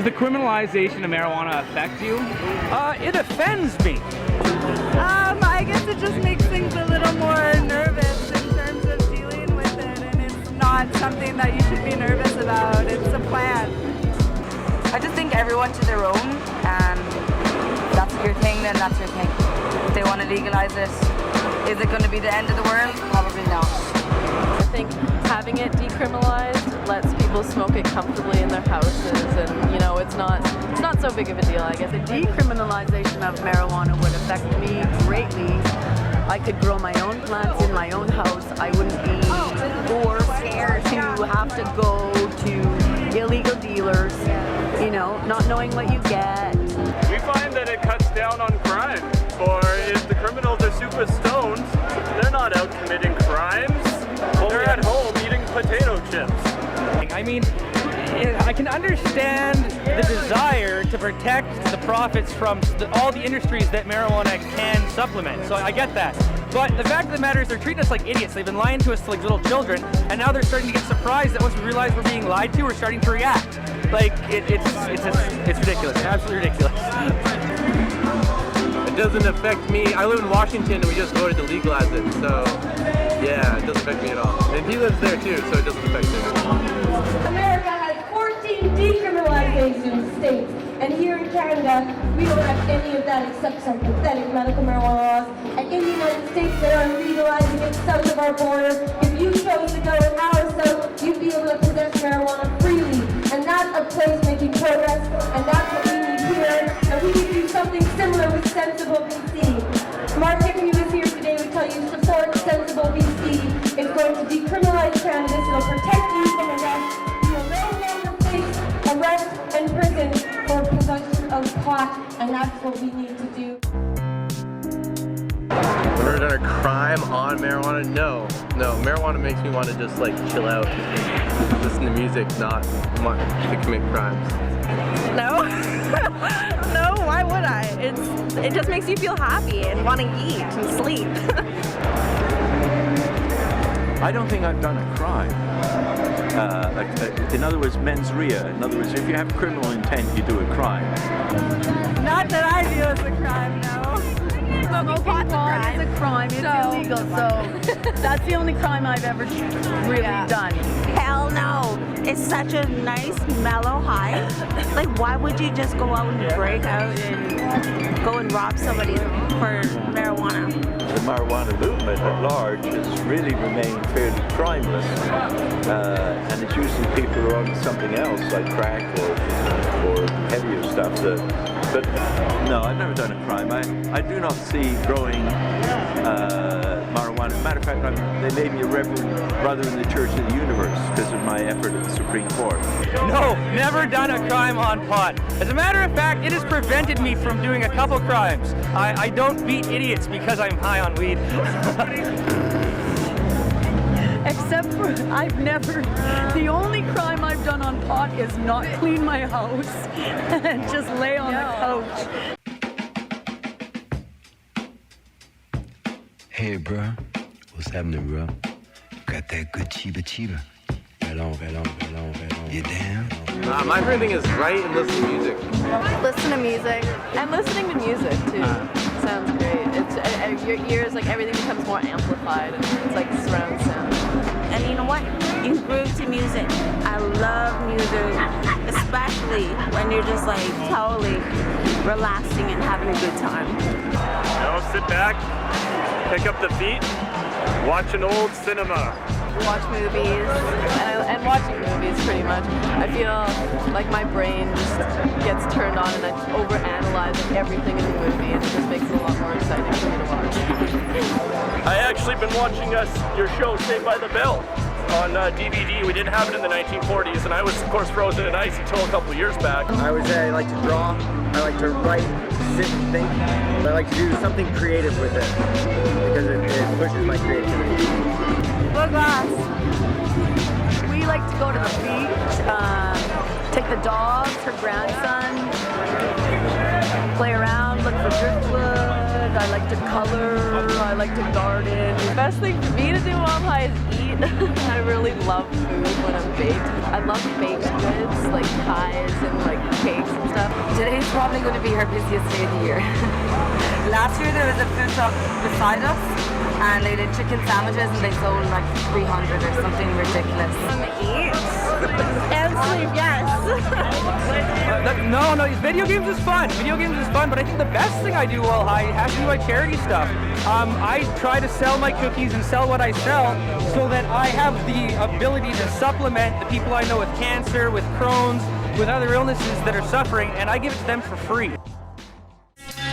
Does the criminalization of marijuana affect you? It offends me. I guess it just makes things a little more nervous in terms of dealing with it, and it's not something that you should be nervous about. It's a plan. I just think everyone to their own, and that's your thing, then that's your thing. If they want to legalize it, is it going to be the end of the world? Probably not. I think having it decriminalized lets people smoke it comfortably in their houses, and you know, it's not so big of a deal, I guess. The decriminalization of marijuana would affect me greatly. I could grow my own plants in my own house. I wouldn't be forced to have to go to illegal dealers, you know, not knowing what you get. We find that it cuts down on crime. For if the criminals are super stoned, they're not out committing crimes. They're at home eating potato chips. I mean, I can understand the desire to protect the profits from all the industries that marijuana can supplement, so I get that. But the fact of the matter is they're treating us like idiots. They've been lying to us like little children, and now they're starting to get surprised that once we realize we're being lied to, we're starting to react. Like, it's ridiculous, absolutely ridiculous. It doesn't affect me. I live in Washington and we just voted to legalize it, so yeah, it doesn't affect me at all. And he lives there too, so it doesn't affect him. America has 14 decriminalization states, and here in Canada, we don't have any of that except some pathetic medical marijuana laws. And in the United States, they are legalizing it south of our border. If you chose to go in our south, you'd be able to possess marijuana freely. And that's a place making progress, and that's what we need here. And we need to do something similar with Sensible BC. Mark, if he was here today, would tell you support Sensible BC. It's going to decriminalize cannabis. It'll protect you from arrest. You will no longer face arrest and prison for possession of pot, and that's what we need to do. Have you ever done a crime on marijuana? No. Marijuana makes me want to just like chill out, listen to music, not want to commit crimes. No? No, why would I? It just makes you feel happy and want to eat and sleep. I don't think I've done a crime. In other words, mens rea. In other words, if you have criminal intent, you do a crime. Not that I view as a crime, no. Smoking pot is a crime. It's illegal, so that's the only crime I've ever really done. Hell no. It's such a nice, mellow high. Like, why would you just go out and break out and go and rob somebody for marijuana? The marijuana movement at large has really remained fairly crimeless, and it's usually people who are on something else like crack or heavier stuff. But no, I've never done a crime. I do not see growing marijuana. As a matter of fact, they made me a reverend brother in the Church of the Universe because of my effort at the Supreme Court. No, never done a crime on pot. As a matter of fact, it has prevented me from doing a couple crimes. I don't beat idiots because I'm high on weed. Except for the only crime I've done on pot is not clean my house and just lay on the couch. Hey, bro. What's happening, bro? Got that good chiba. Right on. You down? My favorite thing is write and listen to music. Listen to music, and listening to music too. Sounds great. Your ears, like everything becomes more amplified, and it's like surround sound. And you know what? You groove to music. I love music, especially when you're just like totally relaxing and having a good time. Sit back, pick up the beat, watch an old cinema. Watch movies, and watching movies pretty much. I feel like my brain just gets turned on and I overanalyze everything in the movie, and it just makes it a lot more exciting for me to watch. I actually been watching your show Saved by the Bell on DVD. We didn't have it in the 1940s, and I was of course frozen in ice until a couple years back. I like to draw, I like to write, sit and think. I like to do something creative with it because it pushes my creativity. Blue glass. We like to go to the beach, take the dogs, her grandson, play around, look for driftwood, I like to color, I like to garden. The best thing for me to do while I'm high is eat. I really love food when I'm baked. I love baked goods, like pies and like cakes and stuff. Today's probably going to be her busiest day of the year. Last year there was a food truck beside us and they did chicken sandwiches and they sold like 300 or something ridiculous. Eat and sleep, yes. No, video games is fun. Video games is fun, but I think the best thing I do while high has to be my charity stuff. I try to sell my cookies and sell what I sell so that I have the ability to supplement the people I know with cancer, with Crohn's, with other illnesses that are suffering, and I give it to them for free.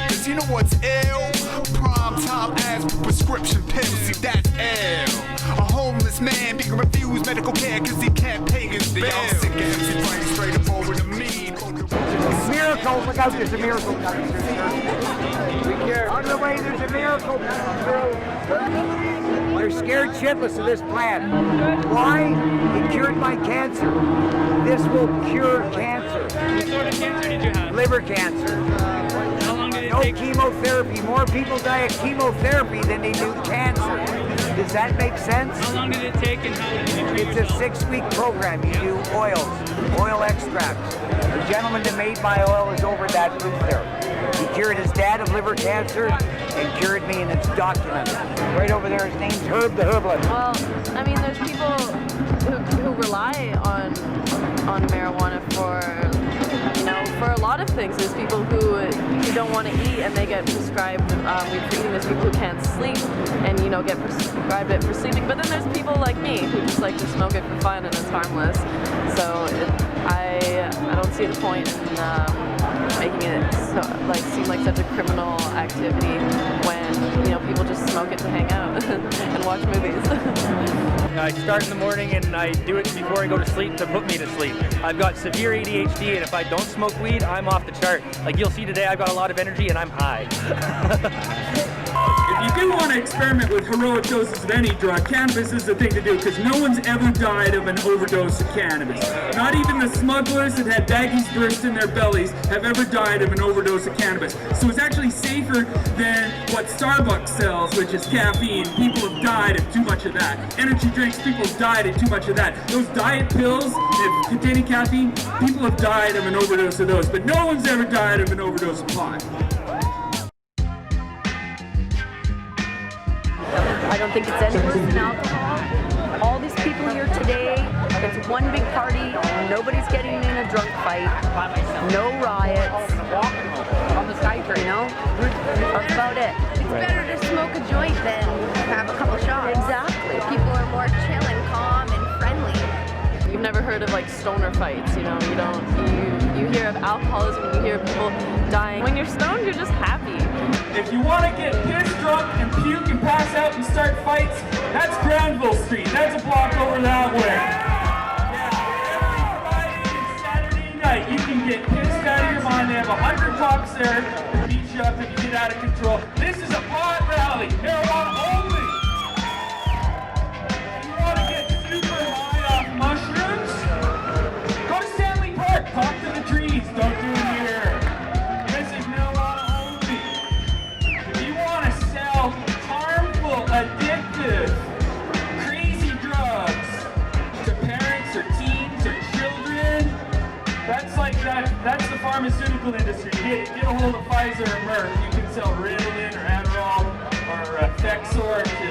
Cause you know what's ill? Prime time ads for prescription pills, see that's ill. A homeless man being refused medical care cause he can't pay his bills. They all sick and empty, right straight up over to me. Miracle, look out, there's a miracle coming through. On the way, there's a miracle coming through. They're scared shitless of this plant. Why? It cured my cancer. This will cure cancer. What sort of cancer did you have? Liver cancer. How long did it No take? chemotherapy. More people die of chemotherapy than they do cancer. Does that make sense? How long did it take and how did you treat It's a 6-week program. You do oils, oil extracts. The gentleman that made my oil is over that booth there. He cured his dad of liver cancer and cured me, and it's documented. Right over there, his name's Herb the Herbalist. Well, I mean, there's people who rely on marijuana for, you know, for a lot of things. There's people who don't want to eat and they get prescribed weed for eating. There's people who can't sleep and, you know, get prescribed it for sleeping. But then there's people like me who just like to smoke it for fun and it's harmless. So I don't see the point in making it seem like such a criminal activity when, you know, people just smoke it to hang out and watch movies. I start in the morning and I do it before I go to sleep to put me to sleep. I've got severe ADHD and if I don't smoke weed, I'm off the chart. Like you'll see today, I've got a lot of energy and I'm high. If you do want to experiment with heroic doses of any drug, cannabis is the thing to do because no one's ever died of an overdose of cannabis. Not even the smugglers that had baggies burst in their bellies have ever died of an overdose of cannabis. So it's actually safer than what Starbucks sells, which is caffeine. People have died of too much of that. Energy drinks, people have died of too much of that. Those diet pills containing caffeine, people have died of an overdose of those, but no one's ever died of an overdose of pot. I don't think it's any worse than alcohol. All these people here today, it's one big party, nobody's getting in a drunk fight, no riots, you know, that's about it. It's better to smoke a joint than have a couple shots. Exactly. People are more chill and calm and friendly. You've never heard of like stoner fights, you know, you hear of alcoholism, you hear of people dying. When you're stoned, you're just happy. If you want to get pissed drunk and puke and pass out and start fights, that's Granville Street. That's a block over that way. Every Friday and Saturday night, you can get pissed out of your mind. They have 100 cops there to beat you up if you get out of control. This is a pot rally, marijuana only. If you want to get super high off mushrooms, go to Stanley Park, talk to the trees, don't do it here. This is marijuana only. If you want to sell harmful, addictive, crazy drugs to parents or teens or children, that's the pharmaceutical industry. Get a hold of Pfizer or Merck. You can sell Ritalin or Adderall or Effexor to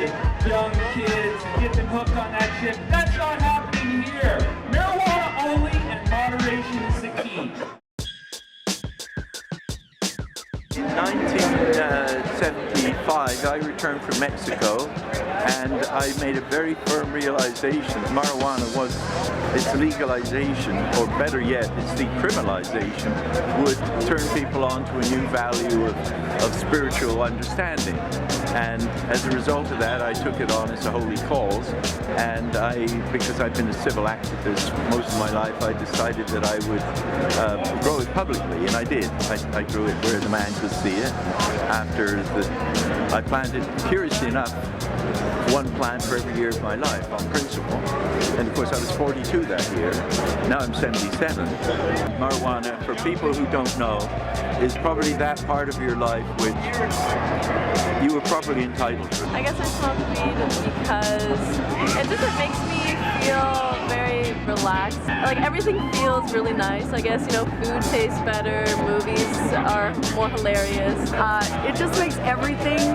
young kids and get them hooked on that shit. That's not happening here. Marijuana only and moderation is the key. In 1975, I returned from Mexico and I made a very firm realization marijuana was its legalization, or better yet, its decriminalization, would turn people on to a new value of spiritual understanding. And as a result of that, I took it on as a holy cause. And because I've been a civil activist most of my life, I decided that I would grow it publicly, and I did. I grew it where the man could see it. I planted, curiously enough, one plant for every year of my life on principle. And of course I was 42 that year. Now I'm 77. Marijuana, for people who don't know, is probably that part of your life which you were properly entitled to. I guess I smoke weed because it makes me feel very relaxed. Like everything feels really nice. I guess, you know, food tastes better, movies are more hilarious. It just makes everything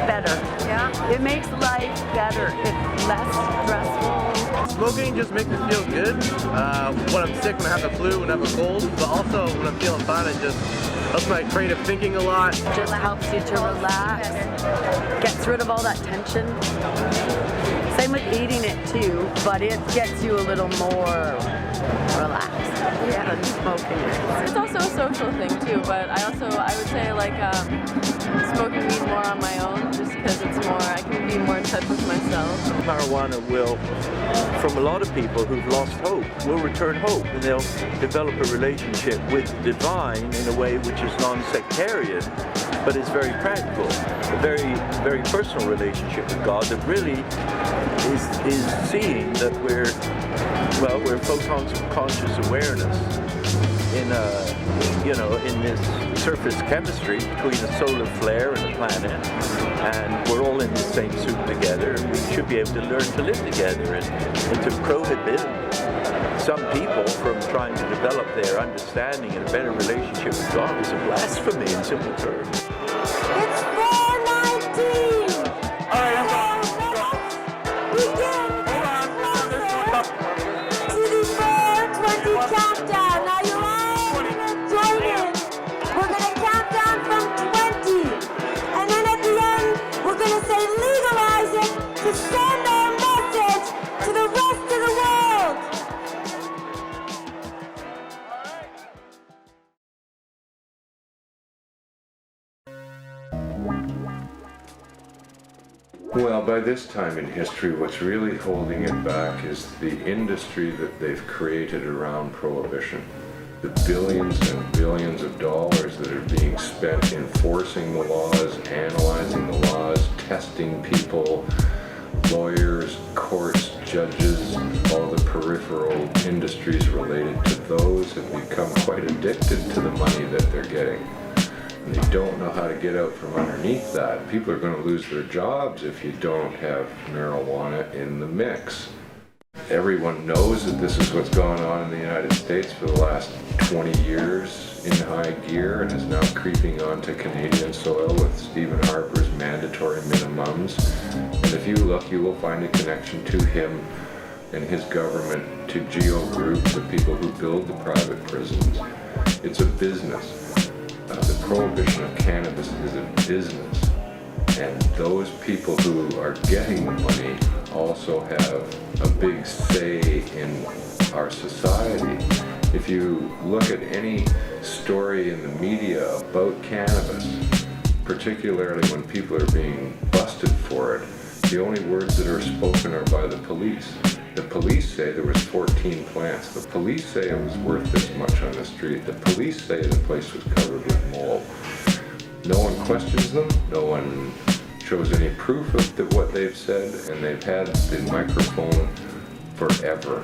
better. Yeah. It makes life better. It's less stressful. Smoking just makes me feel good. When I'm sick, when I have the flu, when I have a cold, but also when I'm feeling fine, it just helps my creative thinking a lot. It just helps you to relax, gets rid of all that tension. Same with eating it too, but it gets you a little more relaxed than smoking it. It's also a social thing too, but I would say like smoking weed more on my own, just because I can be more in touch with myself. Marijuana will, from a lot of people who've lost hope, will return hope, and they'll develop a relationship with the divine in a way which is non-sectarian, but is very practical. A very, very personal relationship with God that really is seeing that we're photons of conscious awareness in this surface chemistry between a solar flare and a planet, and we're all in the same soup together, and we should be able to learn to live together, and to prohibit some people from trying to develop their understanding and a better relationship with God is a blasphemy in simple terms. It's 4:19. All right, I'm going. To the 4:20 countdown. Are you ready? Join in. We're gonna count down from 20, and then at the end, we're gonna say legalize it to send our message to the rest of the world. Well, by this time in history, what's really holding it back is the industry that they've created around prohibition. The billions and billions of dollars that are being spent enforcing the laws, analyzing the laws, testing people, lawyers, courts, judges, all the peripheral industries related to those have become quite addicted to the money that they're getting. And they don't know how to get out from underneath that. People are going to lose their jobs if you don't have marijuana in the mix. Everyone knows that this is what's going on in the United States for the last 20 years in high gear, and is now creeping onto Canadian soil with Stephen Harper's mandatory minimums. And if you look, you will find a connection to him and his government, to Geo Group, the people who build the private prisons. It's a business. The prohibition of cannabis is a business, and those people who are getting the money also have a big say in our society. If you look at any story in the media about cannabis, particularly when people are being busted for it, the only words that are spoken are by the police. The police say there was 14 plants. The police say it was worth this much on the street. The police say the place was covered with mold. No one questions them. No one shows any proof of what they've said, and they've had the microphone forever.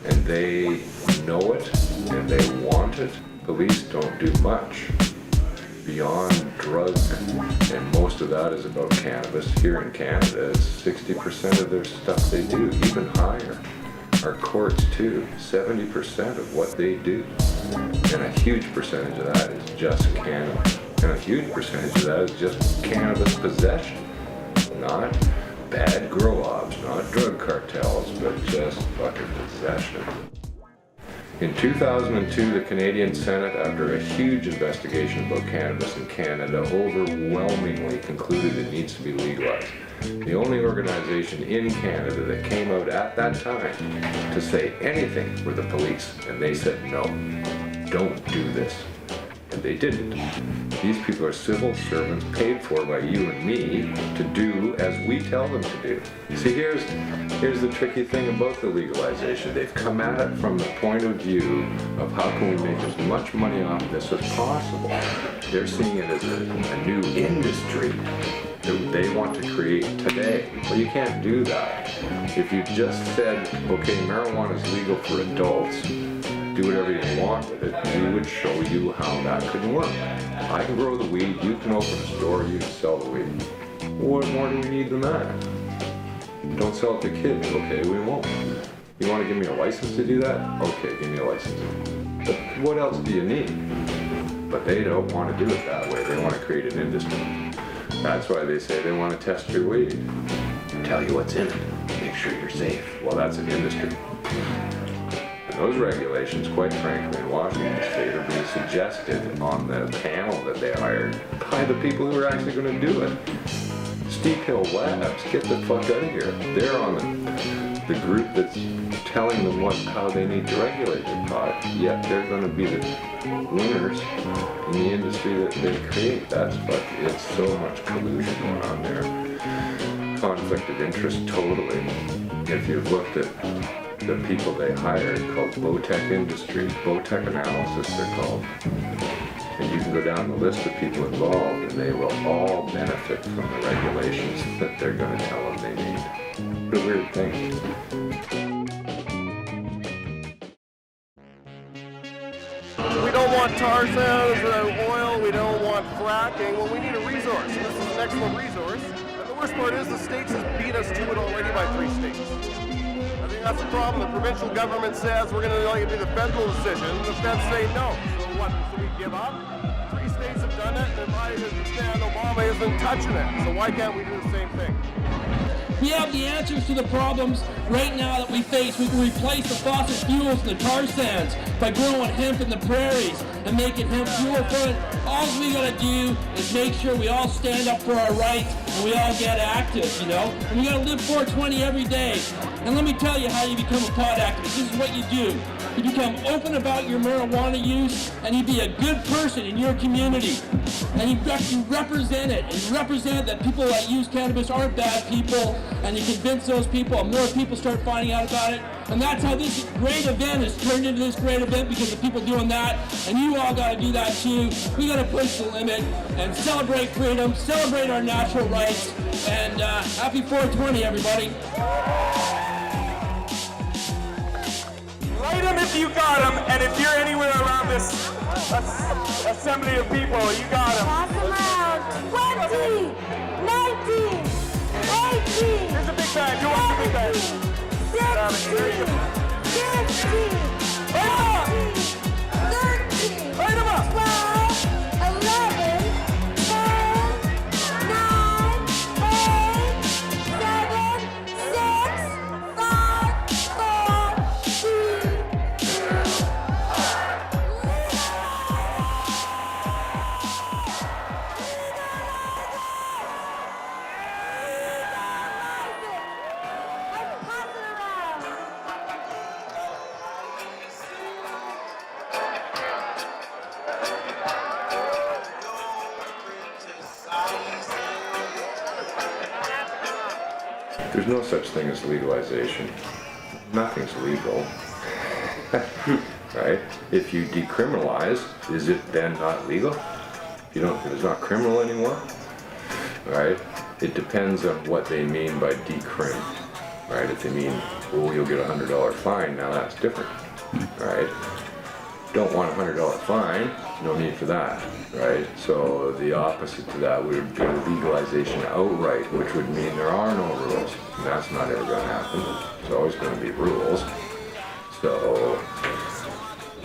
And they know it, and they want it. Police don't do much beyond drugs, and most of that is about cannabis. Here in Canada, it's 60% of their stuff they do, even higher. Our courts too, 70% of what they do. And a huge percentage of that is just cannabis. And a huge percentage of that is just cannabis possession. Not bad grow-ops, not drug cartels, but just fucking possession. In 2002, the Canadian Senate, after a huge investigation about cannabis in Canada, overwhelmingly concluded it needs to be legalized. The only organization in Canada that came out at that time to say anything were the police, and they said no, don't do this. And they didn't. These people are civil servants paid for by you and me to do as we tell them to do. See, here's the tricky thing about the legalization. They've come at it from the point of view of how can we make as much money off this as possible. They're seeing it as a new industry. they want to create today. Well, you can't do that. If you just said, okay, marijuana is legal for adults, do whatever you want with it, we would show you how that could work. I can grow the weed, you can open a store, you can sell the weed. What more do we need than that? Don't sell it to kids. Okay, we won't. You want to give me a license to do that? Okay, give me a license. But what else do you need? But they don't want to do it that way. They want to create an industry. That's why they say they want to test your weed. Tell you what's in it. Make sure you're safe. Well, that's an industry. And those regulations, quite frankly, in Washington State are being suggested on the panel that they hired by the people who are actually going to do it. Steep Hill Labs, get the fuck out of here. They're on the group that's telling them how they need to regulate their pot, yet they're going to be the winners in the industry that they create. It's so much collusion going on there. Conflict of interest, totally. If you've looked at the people they hired called Botech Industries, Botech Analysis they're called, and you can go down the list of people involved and they will all benefit from the regulations that they're going to tell them they need. What a weird thing. We don't want tar sands or oil, we don't want fracking. Well, we need a resource. This is an excellent resource. And the worst part is the states have beat us to it already by 3 states. I think that's the problem. The provincial government says we're going to let you do the federal decision. The feds say no. So what, should we give up? 3 states have done it, and I understand Obama isn't touching it. So why can't we do the same thing? We have the answers to the problems right now that we face. We can replace the fossil fuels and the tar sands by growing hemp in the prairies and making hemp fuel for it. All we gotta do is make sure we all stand up for our rights and we all get active, you know? And we gotta live 420 every day. And let me tell you how you become a pot activist. This is what you do. You become open about your marijuana use, and you be a good person in your community. And you represent it, and you represent that people that use cannabis aren't bad people, and you convince those people, and more people start finding out about it. And that's how this great event is turned into this great event, because of people doing that, and you all gotta do that too. We gotta push the limit and celebrate freedom, celebrate our natural rights, and happy 420, everybody. Light them if you got them, and if you're anywhere around this assembly of people, you got them. Pass them out. 20, 19, 18. Here's a big bag. Who wants a big bag? 16, 15, 14, 13, 12, 11, 10, 9, 8, 7, 6, 5, 4, 3, There's no such thing as legalization. Nothing's legal. Right? If you decriminalize, is it then not legal? If it's not criminal anymore? Right? It depends on what they mean by decrim. Right? If they mean, oh, you'll get a $100 fine, now that's different. Right? Don't want a $100 fine, no need for that, right? So the opposite to that would be legalization outright, which would mean there are no rules. And that's not ever going to happen. There's always going to be rules. So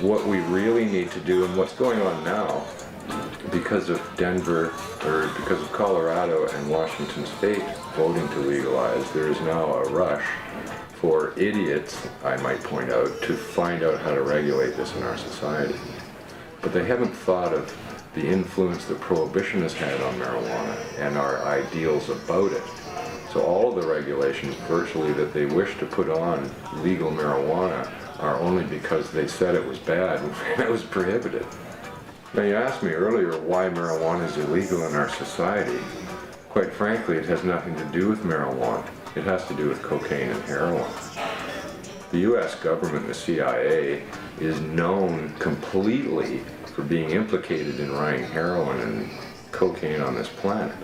what we really need to do, and what's going on now, because of Denver, or because of Colorado and Washington State voting to legalize, there is now a rush for idiots, I might point out, to find out how to regulate this in our society. But they haven't thought of the influence that prohibition has had on marijuana and our ideals about it. So all of the regulations virtually that they wish to put on legal marijuana are only because they said it was bad and it was prohibited. Now you asked me earlier why marijuana is illegal in our society. Quite frankly, it has nothing to do with marijuana. It has to do with cocaine and heroin. The US government, the CIA, is known completely for being implicated in running heroin and cocaine on this planet.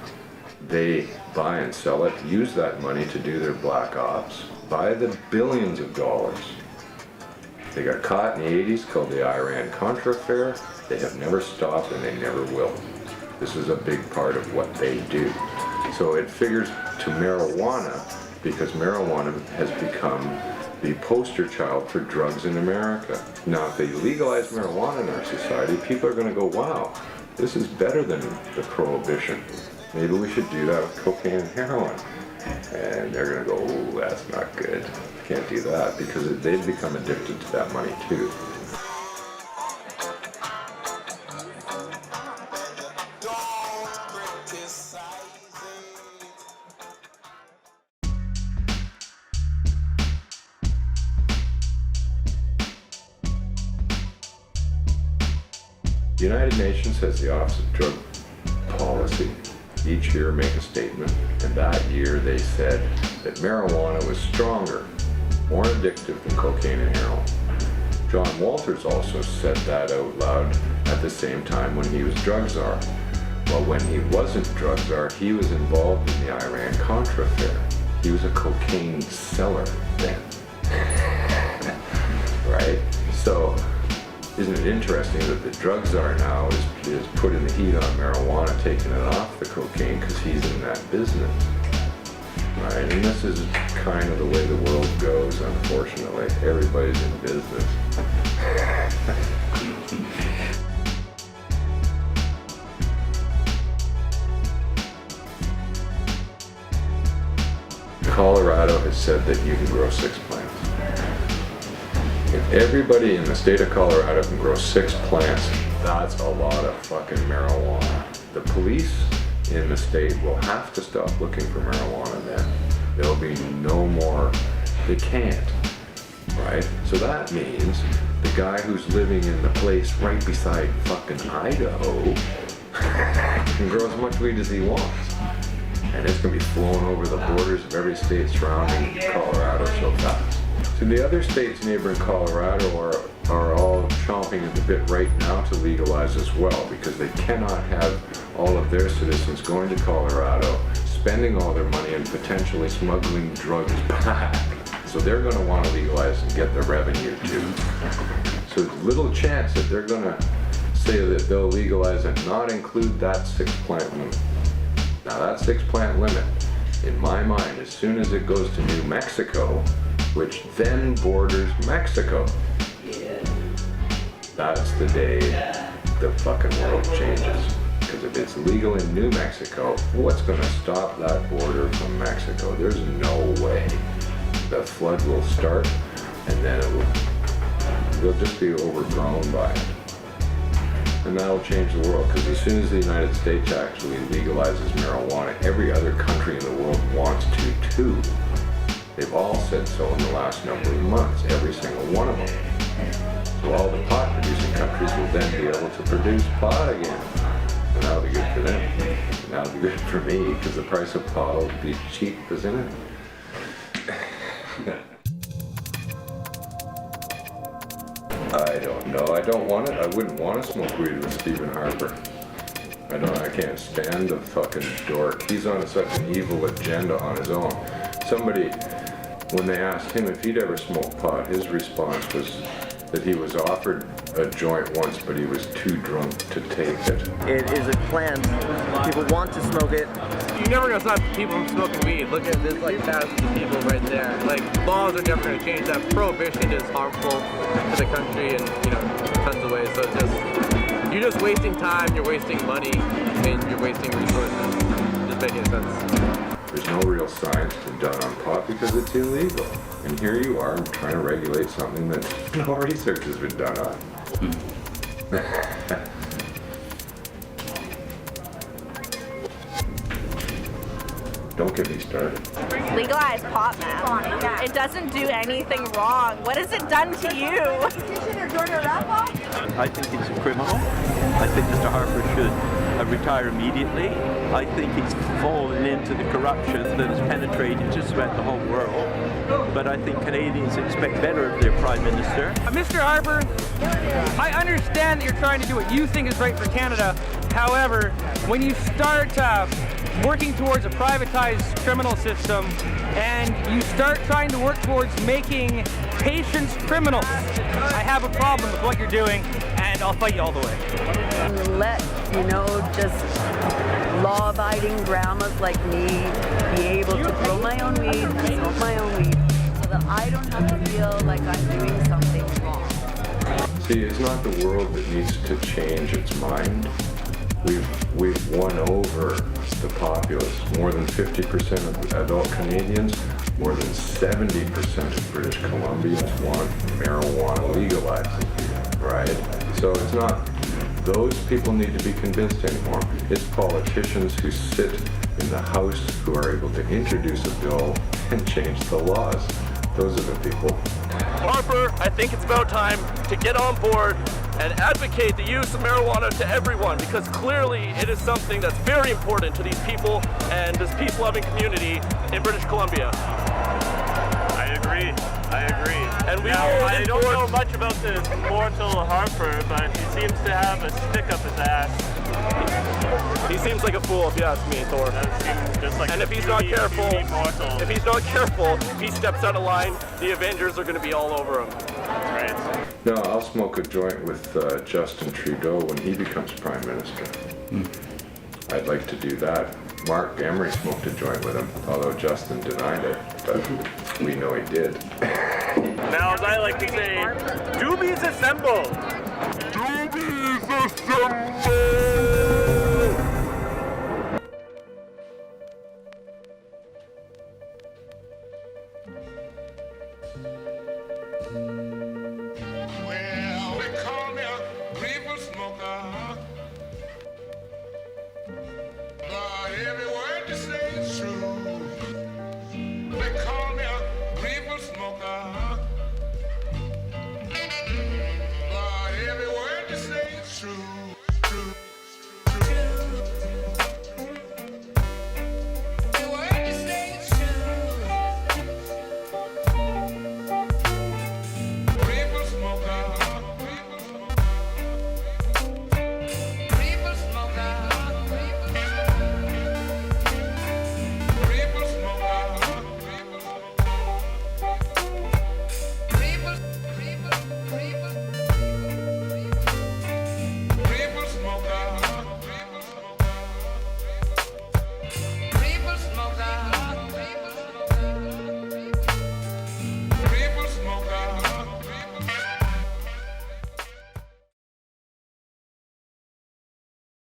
they buy and sell it, use that money to do their black ops, buy the billions of dollars. They got caught in the 80s, called the Iran-Contra affair. They have never stopped and they never will. This is a big part of what they do. So it figures to marijuana because marijuana has become the poster child for drugs in America. Now, if they legalize marijuana in our society, people are going to go, wow, this is better than the prohibition. Maybe we should do that with cocaine and heroin. And they're going to go, oh, that's not good. Can't do that because they've become addicted to that money too. The United Nations has the Office of Drug Policy each year make a statement, and that year they said that marijuana was stronger, more addictive than cocaine and heroin. John Walters also said that out loud at the same time when he was drug czar. Well, when he wasn't drug czar, he was involved in the Iran-Contra affair. He was a cocaine seller then. Right? So, isn't it interesting that the drug czar now is putting the heat on marijuana, taking it off the cocaine because he's in that business, right? And this is kind of the way the world goes, unfortunately. Everybody's in business. Colorado has said that you can grow 6 plants. If everybody in the state of Colorado can grow 6 plants, that's a lot of fucking marijuana. The police in the state will have to stop looking for marijuana then. There'll be no more, they can't, right? So that means the guy who's living in the place right beside fucking Idaho can grow as much weed as he wants. And it's gonna be flowing over the borders of every state surrounding Colorado so fast. So the other states neighboring Colorado are all chomping at the bit right now to legalize as well, because they cannot have all of their citizens going to Colorado, spending all their money and potentially smuggling drugs back. So they're going to want to legalize and get the revenue too. So little chance that they're going to say that they'll legalize and not include that 6 plant limit. Now that 6 plant limit, in my mind, as soon as it goes to New Mexico, which then borders Mexico, that's the day the fucking world changes. Because if it's legal in New Mexico, what's going to stop that border from Mexico? There's no way. The flood will start, and then they'll just be overgrown by it. And that'll change the world, because as soon as the United States actually legalizes marijuana, every other country in the world wants to too. They've all said so in the last number of months, every single one of them. So all the pot producing countries will then be able to produce pot again. And that'll be good for them. And that'll be good for me, because the price of pot will be cheap, isn't it? I don't know. I don't want it. I wouldn't want to smoke weed with Stephen Harper. I can't stand the fucking dork. He's on such an evil agenda on his own. Somebody, when they asked him if he'd ever smoked pot, his response was that he was offered a joint once, but he was too drunk to take it. It is a plant. People want to smoke it. You're never gonna stop people from smoking weed. Look at this, like thousands of people right there. Like, laws are never gonna change that. Prohibition is harmful to the country in, tons of ways. So it's just, you're just wasting time, you're wasting money, and you're wasting resources. Just making sense. There's no real science been done on pot because it's illegal. And here you are trying to regulate something that no research has been done on. Don't get me started. Legalize pot, man. It doesn't do anything wrong. What has it done to you? I think he's a criminal. I think Mr. Harper should retire immediately. I think he's fallen into the corruption that has penetrated just about the whole world. But I think Canadians expect better of their Prime Minister. Mr. Harper, I understand that you're trying to do what you think is right for Canada. However, when you start working towards a privatized criminal system and you start trying to work towards making patients criminals, I have a problem with what you're doing, and I'll fight you all the way. Let, just law-abiding grandmas like me be able to grow my own weed, smoke my own weed, so that I don't have to feel like I'm doing something wrong. See, it's not the world that needs to change its mind. We've won over the populace. More than 50% of adult Canadians, more than 70% of British Columbians want marijuana legalized, right? So it's not those people need to be convinced anymore. It's politicians who sit in the House who are able to introduce a bill and change the laws. Those are the people. Harper, I think it's about time to get on board and advocate the use of marijuana to everyone, because clearly it is something that's very important to these people and this peace-loving community in British Columbia. I agree. And I don't know much about this mortal Harper, but he seems to have a stick up his ass. He seems like a fool, if you ask me, Thor. Just like and if he's not careful, if he steps out of line, the Avengers are going to be all over him. Right. No, I'll smoke a joint with Justin Trudeau when he becomes Prime Minister. I'd like to do that. Mark Emery smoked a joint with him, although Justin denied it, but we know he did. Now, as I like to say, doobies assemble! Doobies assemble!